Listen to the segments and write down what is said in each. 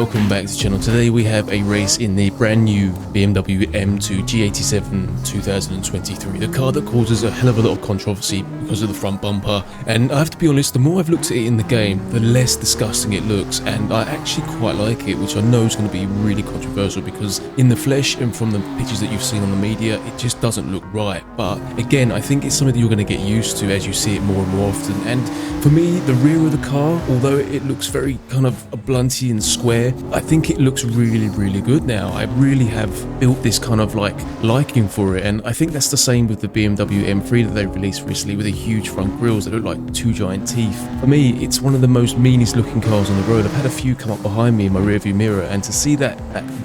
welcome back to the channel. Today we have a race in the brand new BMW M2 G87 2023, the car that causes a hell of a lot of controversy because of the front bumper. And I have to be honest, the more I've looked at it in the game, the less disgusting it looks, and I actually quite like it, which I know is going to be really controversial because in the flesh and from the pictures that you've seen on the media, it just doesn't look right. But again, I think it's something that you're going to get used to as you see it more and more often. And for me, the rear of the car, although it looks very kind of blunty and square, I think it looks really good now. I really have built this kind of like liking for it, and I think that's the same with the BMW M3 that they released recently with the huge front grills that look like two giant teeth. For me, it's one of the most meanest looking cars on the road. I've had a few come up behind me in my rearview mirror, and to see that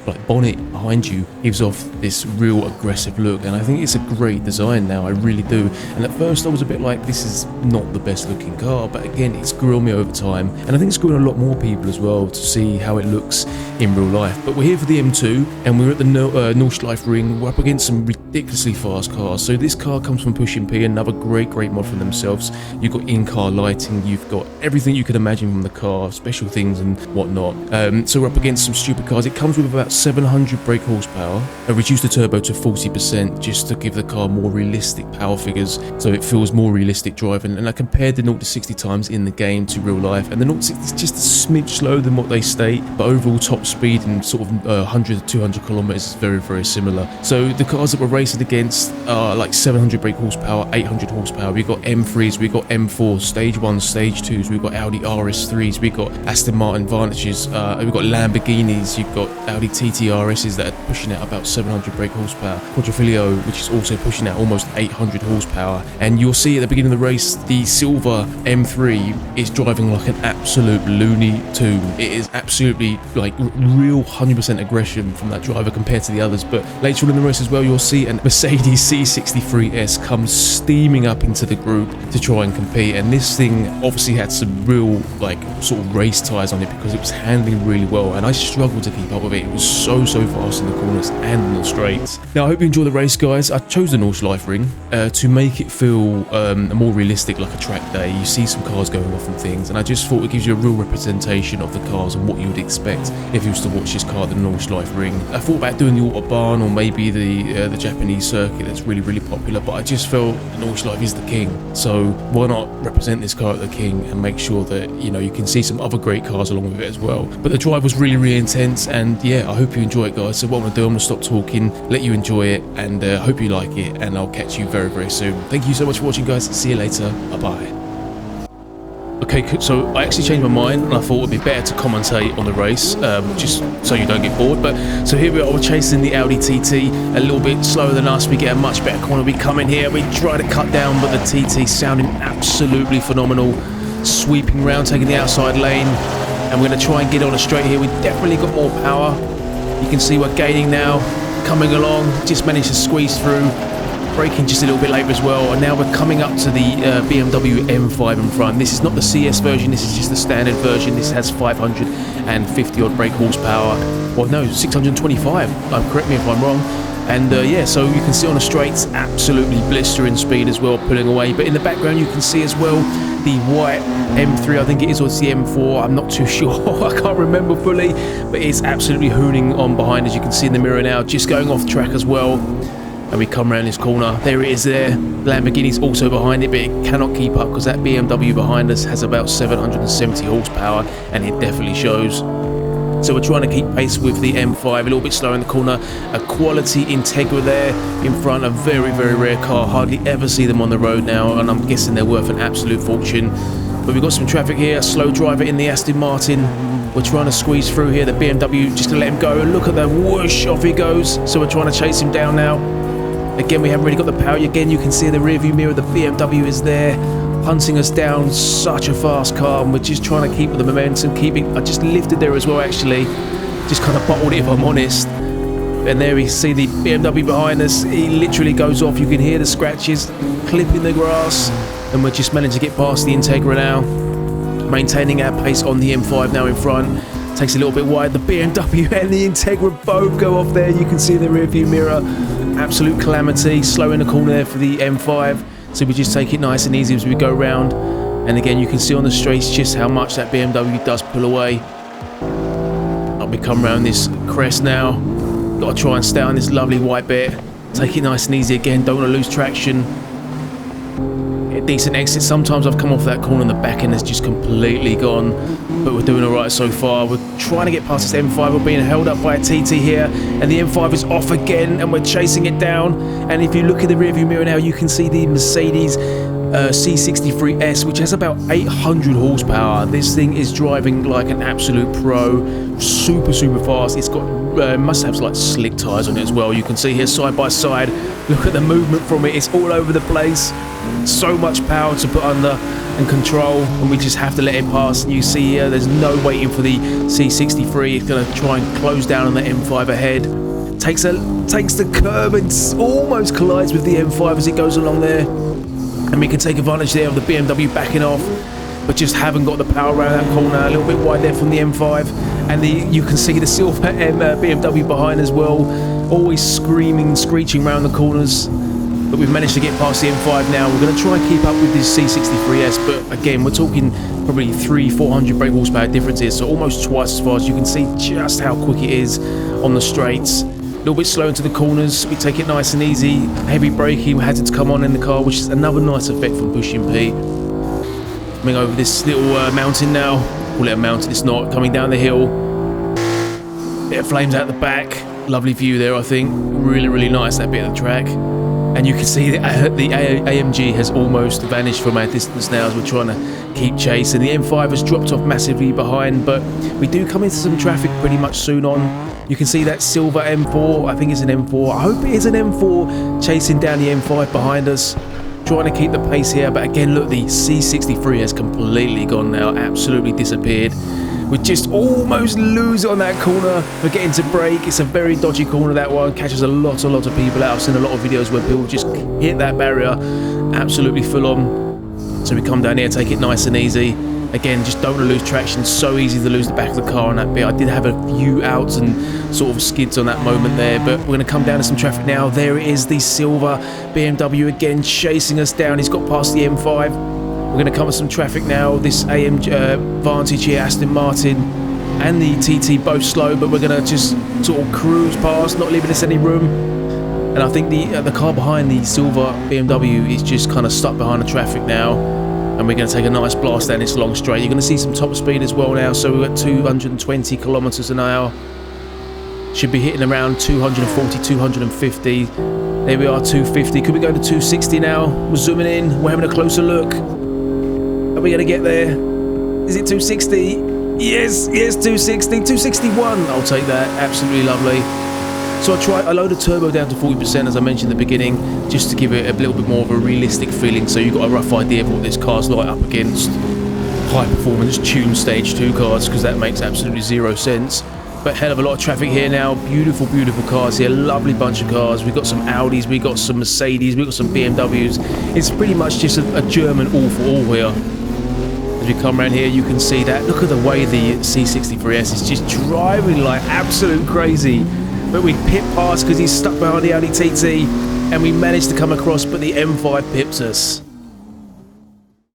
like bonnet behind you gives off this real aggressive look, and I think it's a great design now. I really do. And at first I was a bit like, this is not the best looking car, but again, it's grilled me over time, and I think it's grilled a lot more people as well to see how it looks in real life. But we're here for the M2, and we're at the Nordschleife ring. We're up against some ridiculously fast cars. So this car comes from Pushin P, another great mod from themselves. You've got in-car lighting, you've got everything you could imagine from the car, special things and whatnot. So we're up against some stupid cars. It comes with about 700 brake horsepower. I reduced the turbo to 40% just to give the car more realistic power figures, so it feels more realistic driving. And I compared the 0 to 60 times in the game to real life, and the 0 to 60 is just a smidge slower than what they state, but overall top speed and sort of 100 to 200 kilometers is very similar. So the cars that we're racing against are like 700 brake horsepower, 800 horsepower. We've got M3s, we've got M4, stage 1, stage 2s, we've got Audi RS3s, we've got Aston Martin Vantages, we've got Lamborghinis, you've got Audi TT RSs that are pushing out about 700 brake horsepower, Quadrifoglio, which is also pushing out almost 800 horsepower. And you'll see at the beginning of the race, the silver M3 is driving like an absolute Looney Tune. It is absolutely like real 100% aggression from that driver compared to the others. But later on in the race as well, you'll see a Mercedes C63S comes steaming up into the group to try and compete, and this thing obviously had some real like sort of race tires on it because it was handling really well, and I struggled to keep up with it. It was so fast in the corners and in the straights. Now I hope you enjoy the race, guys. I chose the Nordschleife ring to make it feel more realistic, like a track day. You see some cars going off and things, and I just thought it gives you a real representation of the cars and what you would expect if you was to watch this car at the Nordschleife ring. I thought about doing the Autobahn or maybe the Japanese circuit that's really popular, but I just felt the Nordschleife is the king, so why not represent this car at the king and make sure that you can see some other great cars along with it as well. But the drive was really intense, and yeah, I hope you enjoy it, guys. So what I'm gonna do, I'm gonna stop talking, let you enjoy it, and hope you like it, and I'll catch you very soon. Thank you so much for watching, guys. See you later. Bye. Okay, so I actually changed my mind, and I thought it would be better to commentate on the race, just so you don't get bored. But so here we are, we're chasing the Audi TT, a little bit slower than us. We get a much better corner. We come in here, we try to cut down, but the TT sounding absolutely phenomenal, sweeping round, taking the outside lane, and we're going to try and get on a straight here. We definitely got more power. You can see we're gaining now, coming along, just managed to squeeze through. Braking just a little bit later as well, and now we're coming up to the BMW M5 in front. This is not the CS version, this is just the standard version. This has 550 odd brake horsepower, well no, 625, correct me if I'm wrong. And yeah, so you can see on the straights, absolutely blistering speed as well, pulling away. But in the background you can see as well the white M3, I think it is, or it's the M4, I'm not too sure, I can't remember fully, but it's absolutely hooning on behind, as you can see in the mirror now, just going off track as well. And we come around this corner, there it is there. Lamborghini's also behind it, but it cannot keep up because that BMW behind us has about 770 horsepower, and it definitely shows. So we're trying to keep pace with the M5, a little bit slower in the corner. A quality Integra there in front, a very rare car. Hardly ever see them on the road now, and I'm guessing they're worth an absolute fortune. But we've got some traffic here, a slow driver in the Aston Martin. We're trying to squeeze through here, the BMW, just gonna let him go. And look at that, whoosh, off he goes. So we're trying to chase him down now. Again, we haven't really got the power. Again, you can see in the rearview mirror the BMW is there, hunting us down. Such a fast car, and we're just trying to keep the momentum, I just lifted there as well, actually. Just kind of bottled it, if I'm honest. And there we see the BMW behind us. He literally goes off. You can hear the scratches clipping the grass, and we're just managing to get past the Integra now. Maintaining our pace on the M5 now in front. Takes a little bit wide. The BMW and the Integra both go off there. You can see in the rearview mirror. Absolute calamity. Slow in the corner there for the M5. So we just take it nice and easy as we go round. And again, you can see on the straights just how much that BMW does pull away. Up We come around this crest now. Got to try and stay on this lovely white bit. Take it nice and easy again, don't want to lose traction. Get a decent exit. Sometimes I've come off that corner and the back end has just completely gone, but we're doing alright so far. We're trying to get past this M5, we're being held up by a TT here, and the M5 is off again, and we're chasing it down. And if you look in the rearview mirror now, you can see the Mercedes C63S, which has about 800 horsepower. This thing is driving like an absolute pro, super fast. It's got must have like slick tires on it as well. You can see here side by side, look at the movement from it, it's all over the place. So much power to put under and control, and we just have to let it pass. And you see here there's no waiting for the C63. It's going to try and close down on the M5 ahead. Takes the curb and almost collides with the M5 as it goes along there. And we can take advantage there of the BMW backing off, but just haven't got the power around that corner. A little bit wide there from the M5, and you can see the silver BMW behind as well, always screeching around the corners. But we've managed to get past the M5 now. We're going to try and keep up with this C63S, but again, we're talking probably 300-400 brake horsepower difference here, so almost twice as fast. You can see just how quick it is on the straights. A little bit slow into the corners. We take it nice and easy. Heavy braking had to come on in the car, which is another nice effect from Pushin P. Coming over this little mountain now. Call it a mountain, it's not. Coming down the hill. Bit of flames out the back. Lovely view there, I think. Really nice, that bit of the track. And you can see that the AMG has almost vanished from our distance now as we're trying to keep chasing. The M5 has dropped off massively behind, but we do come into some traffic pretty much soon on. You can see that silver M4, I think it's an M4. I hope it is an M4 chasing down the M5 behind us. Trying to keep the pace here, but again, look, the C63 has completely gone now, absolutely disappeared. We just almost lose it on that corner, forgetting to brake. It's a very dodgy corner, that one. Catches a lot of people out. I've seen a lot of videos where people just hit that barrier absolutely full on. So we come down here, take it nice and easy. Again, just don't want to lose traction. So easy to lose the back of the car on that bit. I did have a few outs and sort of skids on that moment there, but we're going to come down to some traffic now. There it is, the silver BMW again chasing us down. He's got past the M5. We're going to come with some traffic now. This AMG Vantage here, Aston Martin, and the TT both slow, but we're going to just sort of cruise past, not leaving us any room. And I think the car behind the silver BMW is just kind of stuck behind the traffic now. And we're going to take a nice blast down this long straight. You're going to see some top speed as well now. So we're at 220 kilometers an hour. Should be hitting around 240, 250. There we are, 250. Could we go to 260 now? We're zooming in. We're having a closer look. Are we going to get there? Is it 260? Yes, 260. 261. I'll take that. Absolutely lovely. So I load the turbo down to 40%, as I mentioned at the beginning, just to give it a little bit more of a realistic feeling, so you've got a rough idea of what this car's like up against high performance tuned stage 2 cars, because that makes absolutely zero sense. But hell of a lot of traffic here now. Beautiful cars here. Lovely bunch of cars. We've got some Audis, we've got some Mercedes, we've got some BMWs. It's pretty much just a German all for all here. As we come around here, you can see that. Look at the way the C63S is just driving like absolute crazy. But we pit past because he's stuck behind the Audi TT, and we managed to come across, but the M5 pips us.